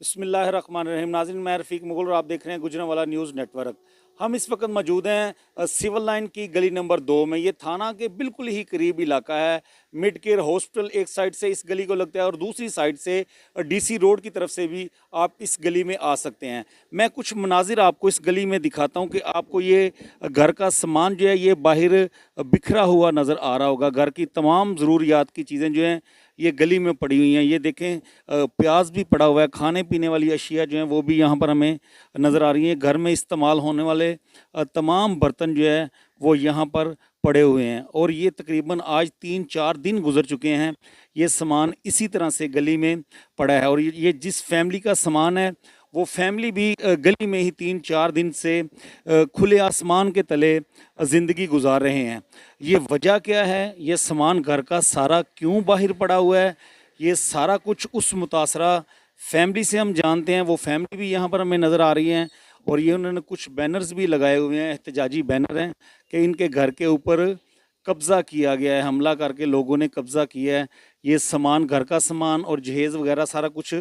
बिस्मिल्लाहिर्रहमानिर्रहीम। नाज़रीन, मैं रफ़ीक मुग़ल और आप देख रहे हैं गुजरांवाला न्यूज़ नेटवर्क। हम इस वक्त मौजूद हैं सिविल लाइन की गली नंबर 2 में। ये थाना के बिल्कुल ही करीब इलाका है। मिड केयर हॉस्पिटल एक साइड से इस गली को लगता है और दूसरी साइड से डीसी रोड की तरफ से भी आप इस गली में आ सकते हैं। मैं कुछ मनाजिर आपको इस गली में दिखाता हूँ कि आपको ये घर का सामान जो है ये बाहर बिखरा हुआ नज़र आ रहा होगा। घर की तमाम ज़रूरियात की चीज़ें जो हैं ये गली में पड़ी हुई हैं। ये देखें, प्याज भी पड़ा हुआ है, खाने पीने वाली अशिया जो हैं वो भी यहाँ पर हमें नज़र आ रही हैं। घर में इस्तेमाल होने वाले तमाम बर्तन जो है वो यहाँ पर पड़े हुए हैं और ये तकरीबन आज 3-4 दिन गुजर चुके हैं। ये सामान इसी तरह से गली में पड़ा है और ये जिस फैमिली का सामान है वो फैमिली भी गली में ही 3-4 दिन से खुले आसमान के तले ज़िंदगी गुजार रहे हैं। ये वजह क्या है? ये सामान घर का सारा क्यों बाहर पड़ा हुआ है? ये सारा कुछ उस मुतासरा फैमिली से हम जानते हैं। वो फैमिली भी यहाँ पर हमें नज़र आ रही हैं और ये उन्होंने कुछ बैनर्स भी लगाए हुए हैं, एहतजाजी बैनर हैं कि इनके घर के ऊपर कब्ज़ा किया गया है, हमला करके लोगों ने कब्ज़ा किया है। ये सामान, घर का सामान और जहेज़ वगैरह सारा कुछ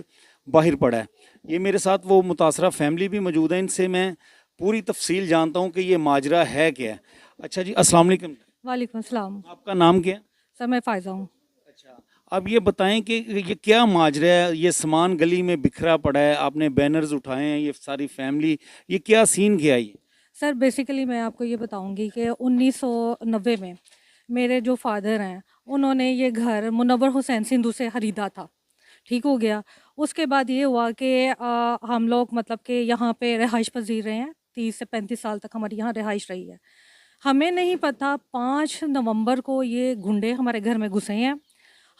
बाहर पड़ा है। ये मेरे साथ वो मुतासरा फैमिली भी मौजूद है, इनसे मैं पूरी तफसील जानता हूँ कि ये माजरा है क्या है। अच्छा जी, अस्सलाम वालेकुम। वालेकुम सलाम। आपका नाम क्या है? सर मैं फ़ायज़ा हूँ। अच्छा, अब ये बताएं कि ये क्या माजरा है? ये सामान गली में बिखरा पड़ा है, आपने बैनर्स उठाए हैं, ये सारी फैमिली, ये क्या सीन क्या है ये? सर बेसिकली मैं आपको ये बताऊँगी कि 1990 में मेरे जो फादर हैं उन्होंने ये घर मुनव्वर हुसैन सिंधु से ख़रीदा था। ठीक हो गया। उसके बाद ये हुआ कि हम लोग मतलब कि यहाँ पे रिहाइश पज़ीर रहे हैं। 30 से 35 साल तक हमारी यहाँ रिहाइश रही है। हमें नहीं पता 5 नवंबर को ये गुंडे हमारे घर में घुसे हैं।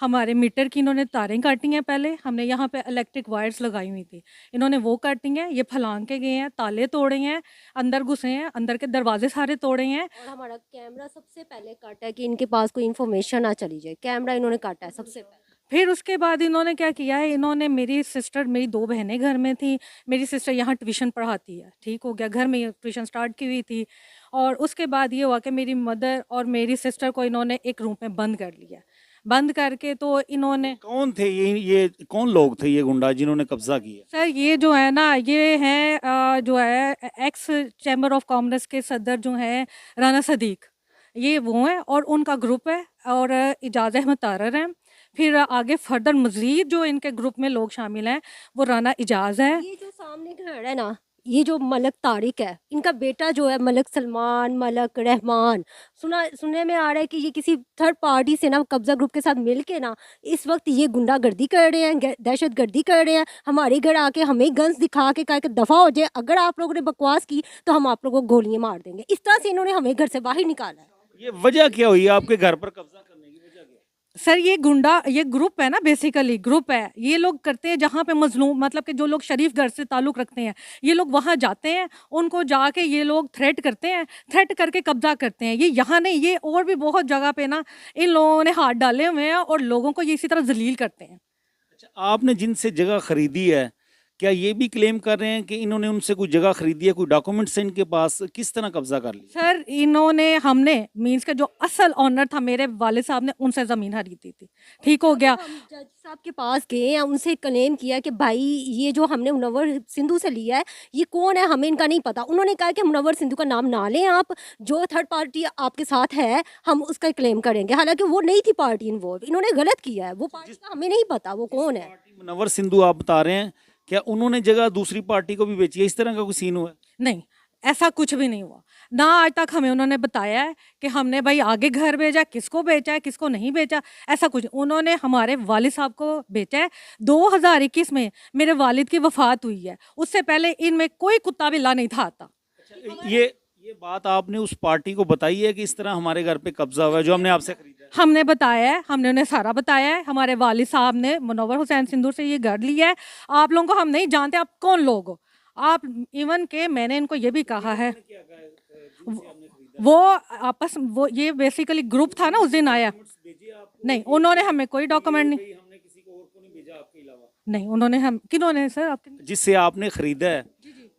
हमारे मीटर की इन्होंने तारें काटी हैं पहले, हमने यहाँ पे इलेक्ट्रिक वायर्स लगाई हुई थी। इन्होंने वो काटी हैं, ये फलांग के गए हैं, ताले तोड़े हैं, अंदर घुसे हैं, अंदर के दरवाजे सारे तोड़े हैं। और हमारा कैमरा सबसे पहले काटा है कि इनके पास कोई इन्फॉर्मेशन ना चली जाए, कैमरा इन्होंने काटा है सबसे पहले। फिर उसके बाद इन्होंने क्या किया है, इन्होंने मेरी 2 बहनें घर में थी। मेरी सिस्टर यहाँ ट्यूशन पढ़ाती है, ठीक हो गया। घर में ही ट्यूशन स्टार्ट की हुई थी और उसके बाद ये हुआ कि मेरी मदर और मेरी सिस्टर को इन्होंने एक रूम में बंद कर लिया। बंद करके तो इन्होंने कौन थे ये कौन लोग थे ये गुंडा जिन्होंने कब्जा किया? सर ये जो है ना, ये हैं जो है एक्स चैम्बर ऑफ कॉमर्स के सदर जो हैं राना सदीक, ये वो हैं और उनका ग्रुप है और इजाज़ अहमद तारर हैं। फिर आगे फर्दर मज़ीद जो इनके ग्रुप में लोग शामिल हैं वो राना इजाज़ है। ये जो सामने घर है ना, ये जो मलक तारिक है, इनका बेटा जो है मलक सलमान, मलक रहमान, सुनने में आ रहा है कि ये किसी थर्ड पार्टी से ना कब्जा ग्रुप के साथ मिल के ना इस वक्त ये गुंडागर्दी कर रहे हैं, दहशत गर्दी कर रहे हैं। हमारे घर आके हमें गन्स दिखा के कहा कि दफ़ा हो जाए, अगर आप लोगों ने बकवास की तो हम आप लोगों को गोलियां मार देंगे। इस तरह से इन्होंने हमें घर से बाहर निकाला है। ये वजह क्या हुई आपके घर पर कब्जा करने की वजह क्या? सर ये ग्रुप है ना, बेसिकली ग्रुप है। ये लोग करते हैं जहाँ पे मजलूम मतलब कि जो लोग शरीफ घर से ताल्लुक़ रखते हैं, ये लोग वहाँ जाते हैं, उनको जाके ये लोग थ्रेट करते हैं, थ्रेट करके कब्ज़ा करते हैं। ये यहाँ नहीं, ये और भी बहुत जगह पे ना इन लोगों ने हाथ डाले हुए हैं और लोगों को ये इसी तरह ज़लील करते हैं। अच्छा, आपने जिनसे जगह खरीदी है, क्या ये भी क्लेम कर रहे हैं कि इन्होंने उनसे कोई जगह खरीदी है, कोई डॉक्यूमेंट्स हैं इनके पास? किस तरह कब्जा कर लिया? सर हमने मीन्स के जो असल ओनर था मेरे वालिद साहब ने उनसे ज़मीन खरीदी थी, ठीक हो गया। हम जज साहब के पास गए हैं, उनसे क्लेम किया कि भाई ये जो हमने मुनव्वर सिंधु से लिया है ये कौन है, हमें इनका नहीं पता। उन्होंने कहा कि मुनव्वर सिंधु का नाम ना लें आप, जो थर्ड पार्टी आपके साथ है हम उसका क्लेम करेंगे। हालांकि वो नहीं थी पार्टी इन्वॉल्व, इन्होंने गलत किया है। वो पार्टी का हमें नहीं पता वो कौन है। पार्टी मुनव्वर सिंधु आप बता रहे हैं, क्या उन्होंने जगह दूसरी पार्टी को भी बेची है? इस तरह का कोई सीन हुआ है? नहीं, ऐसा कुछ भी नहीं हुआ। ना आज तक हमें उन्होंने बताया है कि हमने भाई आगे घर भेजा, किसको बेचा है, किसको नहीं बेचा, ऐसा कुछ। उन्होंने हमारे वालिद साहब को बेचा है। 2021 में मेरे वालिद की वफ़ात हुई है, उससे पहले इनमें कोई कुत्ता बिल्ला नहीं था आता। ये बात आपने उस पार्टी को बताई है कि इस तरह हमारे घर पे कब्जा हुआ है जो हमने आपसे खरीदा है? हमने बताया है, हमने उन्हें सारा बताया है। हमारे वालिद साहब ने मुनव्वर हुसैन सिंधु से ये घर लिया है। आप लोगों को हम नहीं जानते आप कौन लोग हो। आप इवन के मैंने इनको ये भी कहा है, वो आपस वो ये बेसिकली ग्रुप था ना उस दिन आया। नहीं, उन्होंने हमें कोई डॉक्यूमेंट नहीं, हमने किसी को और को नहीं भेजा आपके अलावा? नहीं उन्होंने हम किन्होंने सर आपके जिससे आपने खरीदा है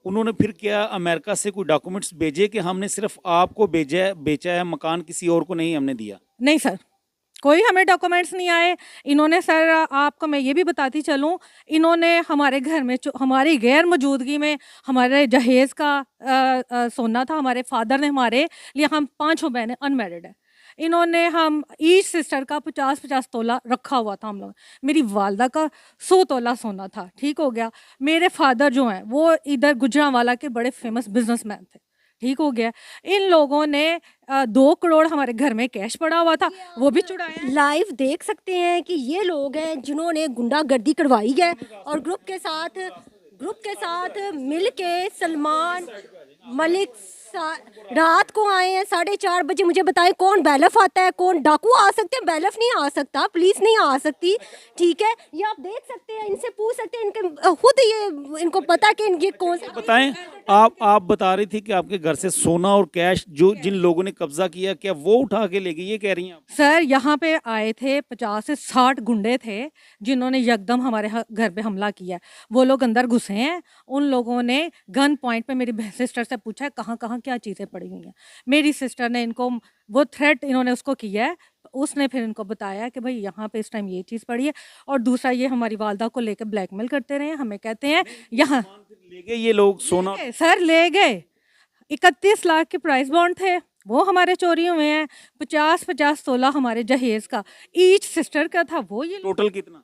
उन्होंने फिर क्या अमेरिका से कोई डॉक्यूमेंट्स भेजे कि हमने सिर्फ आपको बेचा है मकान, किसी और को नहीं हमने दिया? नहीं सर, कोई हमें डॉक्यूमेंट्स नहीं आए। इन्होंने सर आपको मैं ये भी बताती चलूँ, इन्होंने हमारे घर में हमारी गैर मौजूदगी में हमारे जहेज़ का सोना था। हमारे फादर ने हमारे लिए, हम पाँचों बहनें अनमैरिड हैं, इन्होंने हम ईच सिस्टर का 50-50 तोला रखा हुआ था हम लोग। मेरी वालदा का 100 तोला सोना था, ठीक हो गया। मेरे फादर जो हैं वो इधर गुजरांवाला के बड़े फेमस बिजनेसमैन थे, ठीक हो गया। इन लोगों ने 2 करोड़ हमारे घर में कैश पड़ा हुआ था, वो भी चुराया। लाइव देख सकते हैं कि ये लोग हैं जिन्होंने गुंडागर्दी करवाई है और ग्रुप के साथ मिल के सलमान मलिक रात को आए हैं 4:30 बजे। मुझे बताएं कौन बैलफ आता है, कौन डाकू आ सकते हैं? बैलफ नहीं आ सकता, पुलिस नहीं आ सकती, ठीक है। ये आप देख सकते हैं, इनसे पूछ सकते हैं, इनके खुद ये इनको पता है कि ये कौन से। बताएं, आप बता रही थी कि आपके घर से सोना और कैश जो जिन लोगों ने कब्जा किया, क्या वो उठा के ले गए, ये कह रही हैं आप? सर यहाँ पे आए थे 50 से 60 गुंडे थे जिन्होंने यकदम हमारे घर पे हमला किया। वो लोग अंदर घुसे हैं, उन लोगों ने गन पॉइंट पे मेरी सिस्टर से पूछा है कहाँ कहाँ क्या चीज़ें पड़ी हुई हैं। मेरी सिस्टर ने इनको वो थ्रेट इन्होंने उसको किया है, उसने फिर इनको बताया कि भाई यहाँ पे इस टाइम ये चीज़ पड़ी है। और दूसरा ये हमारी वालदा को लेकर ब्लैकमेल करते रहे, हमें कहते हैं यहाँ ले गए ये लोग सोना? सर ले गए। 31 लाख के प्राइस बॉन्ड थे, वो हमारे चोरी हुए हैं। 50-50 तोला हमारे जहेज का ईच सिस्टर का था, वो ये टोटल कितना?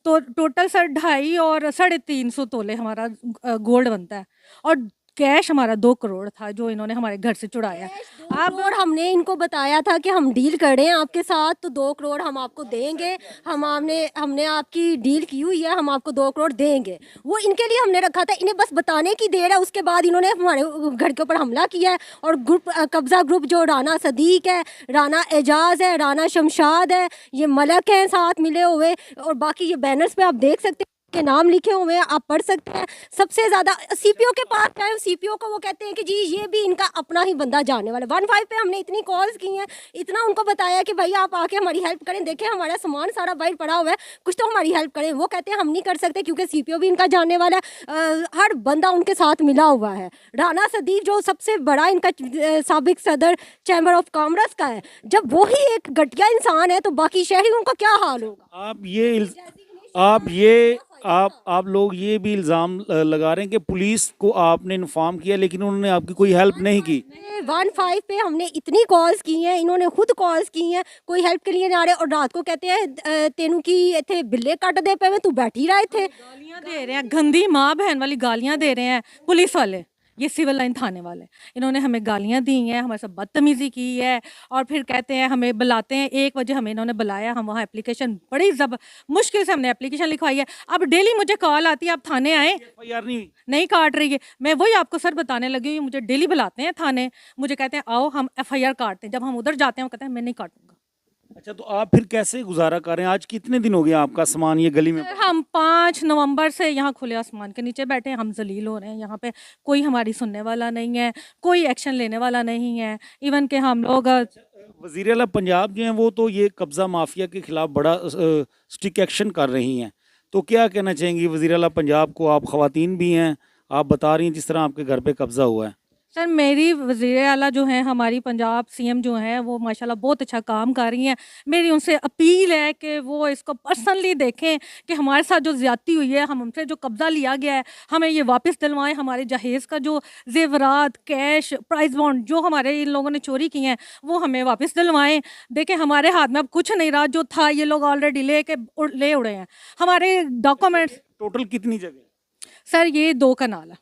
तो टोटल सर 2.5 और 350 तोले हमारा गोल्ड बनता है। और कैश हमारा 2 करोड़ था जो इन्होंने हमारे घर से चुराया। अब और हमने इनको बताया था कि हम डील कर रहे हैं आपके साथ, तो 2 करोड़ हम आपको देंगे। हमने आपकी डील की हुई है, हम आपको 2 करोड़ देंगे। वो इनके लिए हमने रखा था, इन्हें बस बताने की देर है। उसके बाद इन्होंने हमारे घर के ऊपर हमला किया है। और कब्जा ग्रुप जो राना सदीक है, राना एजाज है, राना शमशाद है, ये मलक हैं साथ मिले हुए। और बाकी ये बैनर्स पे आप देख सकते हैं के नाम लिखे हुए हैं, आप पढ़ सकते हैं। सबसे ज्यादा सीपीओ के पास टाइम, सीपीओ को वो कहते हैं कि जी ये भी इनका अपना ही बंदा जाने वाला। 15 पे हमने इतनी कॉल्स की हैं, इतना उनको बताया कि भाई आप आके हमारी हेल्प करें, देखें हमारा सामान सारा बाहर पड़ा हुआ है, कुछ तो हमारी हेल्प करें। वो कहते हैं हम नहीं कर सकते क्योंकि सीपीओ भी इनका जानने वाला है। हर बंदा उनके साथ मिला हुआ है। राना सदीक जो सबसे बड़ा इनका साबिक सदर चैम्बर ऑफ कॉमर्स का है, जब वो ही एक घटिया इंसान है तो बाकी शहरियों का क्या हाल होगा? आप लोग ये भी इल्ज़ाम लगा रहे हैं कि पुलिस को आपने इन्फॉर्म किया लेकिन उन्होंने आपकी कोई हेल्प नहीं की। 15 पे हमने इतनी कॉल्स की हैं, इन्होंने खुद कॉल्स की हैं, कोई हेल्प के लिए नहीं आ रहे। और रात को कहते हैं तेनू की इतने बिल्ले कट दे पे तू बैठी रहे थे। गालियाँ दे रहे हैं, गंदी माँ बहन वाली गालियाँ दे रहे हैं पुलिस वाले, ये सिविल लाइन थाने वाले। इन्होंने हमें गालियाँ दी हैं, हमारे साथ बदतमीज़ी की है। और फिर कहते हैं हमें बुलाते हैं, 1 बजे हमें इन्होंने बुलाया, हम वहाँ एप्लीकेशन बड़ी मुश्किल से हमने एप्लीकेशन लिखवाई है। अब डेली मुझे कॉल आती है आप थाने आए, एफआईआर नहीं हुई? नहीं काट रही है। मैं वही आपको सर बताने लगी हूँ, मुझे डेली बुलाते हैं थाने, मुझे कहते हैं आओ हम एफआईआर काटते हैं। जब हम उधर जाते हैं वो कहते हैं मैं नहीं काटूंगा। अच्छा, तो आप फिर कैसे गुजारा कर रहे हैं? आज कितने दिन हो गए आपका सामान ये गली में? सर, हम 5 नवंबर से यहाँ खुले आसमान के नीचे बैठे हैं, हम जलील हो रहे हैं। यहाँ पे कोई हमारी सुनने वाला नहीं है, कोई एक्शन लेने वाला नहीं है। इवन के हम लोग वज़ीर आला पंजाब जो हैं वो तो ये कब्ज़ा माफिया के खिलाफ बड़ा स्ट्रिक्ट एक्शन कर रही हैं, तो क्या कहना चाहेंगी वज़ीर आला पंजाब को? आप ख़वातीन भी हैं, आप बता रही हैं जिस तरह आपके घर पे कब्ज़ा हुआ है। सर मेरी वज़ीर आला जो है, हमारी पंजाब सीएम जो हैं, वो माशाल्लाह बहुत अच्छा काम कर रही हैं। मेरी उनसे अपील है कि वो इसको पर्सनली देखें कि हमारे साथ जो ज़्यादती हुई है, हमसे जो कब्ज़ा लिया गया है, हमें ये वापस दिलवाएं। हमारे जहेज़ का जो जेवरात, कैश, प्राइस बॉन्ड जो हमारे इन लोगों ने चोरी किए हैं, वो हमें वापस दिलवाएं। देखें हमारे हाथ में अब कुछ नहीं रहा, जो था ये लोग ऑलरेडी ले उड़े हैं। हमारे डॉक्यूमेंट्स। टोटल कितनी जगह? सर ये 2 कनाल है।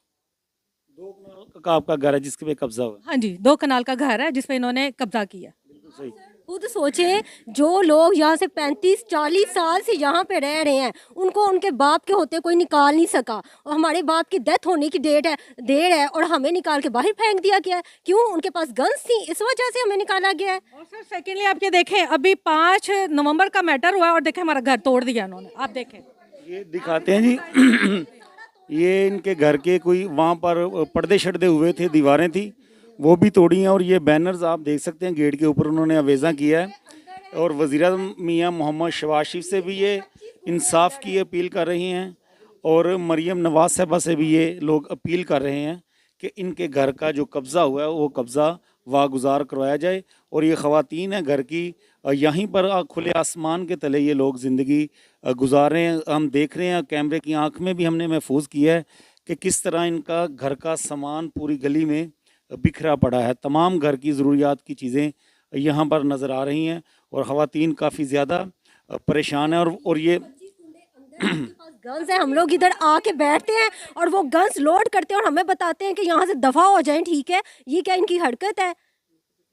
2 कनाल का आपका घर है जिसके पे कब्ज़ा हुआ है? हाँ जी, 2 कनाल का घर है जिस पे इन्होंने कब्ज़ा किया। बिल्कुल सही। खुद सोचें, जो लोग यहाँ से 35-40 साल से यहाँ पे रह रहे हैं, उनको उनके बाप के होते कोई निकाल नहीं सका। और हमारे बाप की डेथ होने की देर है और हमें निकाल के बाहर फेंक दिया गया है। क्यों? उनके पास गन्स थी, इस वजह से हमें निकाला गया है। और सर सेकेंडली आप ये देखें, अभी 5 नवंबर का मैटर हुआ और देखें हमारा घर तोड़ दिया इन्होंने। आप देखें, ये दिखाते हैं जी ये इनके घर के कोई वहाँ पर पर्दे शर्दे हुए थे, दीवारें थी, वो भी तोड़ी हैं। और ये बैनर्स आप देख सकते हैं गेट के ऊपर उन्होंने अवेज़ा किया है। और वज़ीर-ए-आज़म मियाँ मोहम्मद शहबाज शरीफ से भी ये इंसाफ की अपील कर रही हैं और मरियम नवाज साहबा से भी ये लोग अपील कर रहे हैं कि इनके घर का जो कब्ज़ा हुआ है वो कब्ज़ा वागुजार करवाया जाए। और ये ख़वातीन हैं घर की, यहीं पर खुले आसमान के तले ये लोग ज़िंदगी गुजार रहे हैं। हम देख रहे हैं, कैमरे की आंख में भी हमने महफूज किया है कि किस तरह इनका घर का सामान पूरी गली में बिखरा पड़ा है। तमाम घर की ज़रूरियात की चीज़ें यहाँ पर नज़र आ रही हैं और ख़वातीन काफ़ी ज़्यादा परेशान हैं। और ये गन्स है, हम लोग इधर आके बैठते हैं और वो गन्स लोड करते हैं और हमें बताते हैं कि यहाँ से दफा हो जाएं। ठीक है, ये क्या इनकी हरकत है?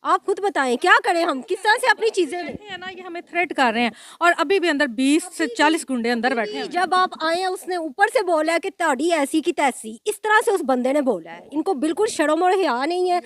आप खुद बताएं, क्या करें हम, किस तरह से अपनी चीजें लें? है ना, ये हमें थ्रेट कर रहे हैं और अभी भी अंदर 20 से 40 गुंडे अंदर बैठे हैं। जब आप आए हैं उसने ऊपर से बोला है कि ताड़ी ऐसी की तैसी, इस तरह से उस बंदे ने बोला है। इनको बिल्कुल शर्म और हया नहीं है।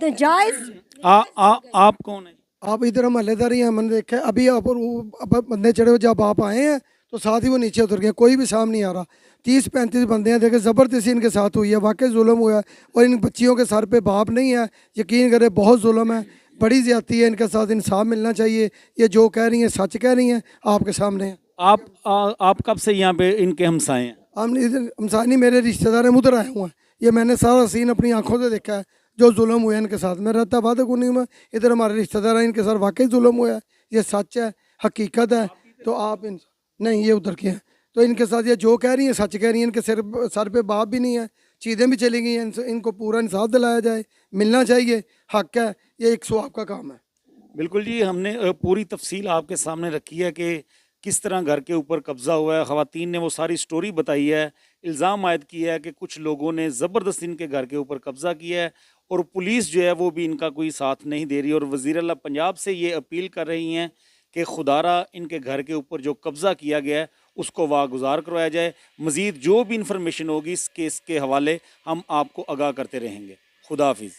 जायज आप कौन है? आप इधर महल्लेदार ही हैं, मैंने देखा है। अभी आप अब बंदे चढ़े हुए जब आप आए हैं तो साथ ही वो नीचे उतर गए, कोई भी सामने नहीं आ रहा। 30-35 बंदे हैं, देखे ज़बरदस्ती इनके साथ हुई है, वाकई जुल्म हुआ है। और इन बच्चियों के सर पे बाप नहीं है, यकीन करें बहुत जुल्म है, बड़ी ज़्यादती है। इनके साथ इंसाफ मिलना चाहिए। ये जो कह रही हैं सच कह रही हैं, आपके सामने है। आप कब से यहाँ पे इनके हमसाए हैं? हम इधर हमसानी मेरे रिश्तेदार हैं, उधर आए हुए हैं। ये मैंने सारा सीन अपनी आंखों से देखा है, जो जुल्म हुआ है इनके साथ। मैं रहता वादा को नहीं, मैं इधर हमारे रिश्तेदार हैं, इनके साथ वाकई जुल्म हुआ है। ये सच है, हकीकत है। तो आप इन नहीं, ये उधर के हैं। तो इनके साथ ये जो कह रही हैं सच कह रही हैं। इनके सर पे बाप भी नहीं है, चीज़ें भी चली गई हैं। इनको पूरा इंसाफ दिलाया जाए, मिलना चाहिए, हक है। ये एक स्वाब का काम है। बिल्कुल जी, हमने पूरी तफसील आपके सामने रखी है कि किस तरह घर के ऊपर कब्ज़ा हुआ है। ख़वातीन ने वो सारी स्टोरी बताई है, इल्ज़ाम आयद किया है कि कुछ लोगों ने ज़बरदस्ती इनके घर के ऊपर कब्ज़ा किया है और पुलिस जो है वो भी इनका कोई साथ नहीं दे रही। और वज़ीर आला पंजाब से ये अपील कर रही हैं कि खुदारा इनके घर के ऊपर जो कब्ज़ा किया गया है उसको वागुजार करवाया जाए। मज़ीद जो भी इंफॉर्मेशन होगी इस केस के हवाले हम आपको आगाह करते रहेंगे। खुदा हाफिज़।